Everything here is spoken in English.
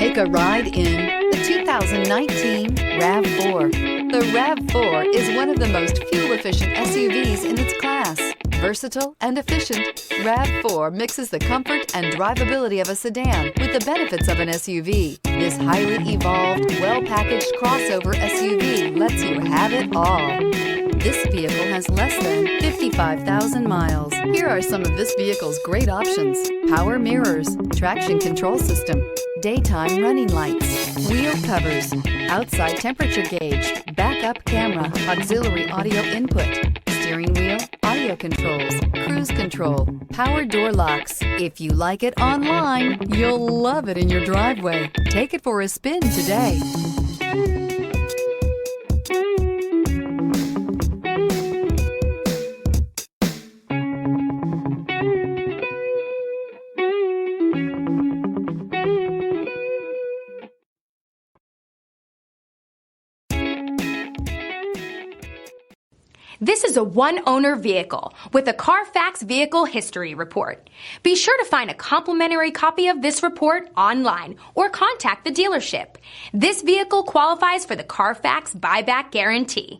Take a ride in the 2019 RAV4. The RAV4 is one of the most fuel-efficient SUVs in its class. Versatile and efficient, RAV4 mixes the comfort and drivability of a sedan with the benefits of an SUV. This highly evolved, well-packaged crossover SUV lets you have it all. This vehicle has less than 55,000 miles. Here are some of this vehicle's great options: power mirrors, traction control system, daytime running lights, wheel covers, outside temperature gauge, backup camera, auxiliary audio input, steering wheel audio controls, cruise control, power door locks. If you like it online, you'll love it in your driveway. Take it for a spin today. This is a one-owner vehicle with a Carfax Vehicle History Report. Be sure to find a complimentary copy of this report online or contact the dealership. This vehicle qualifies for the Carfax Buyback Guarantee.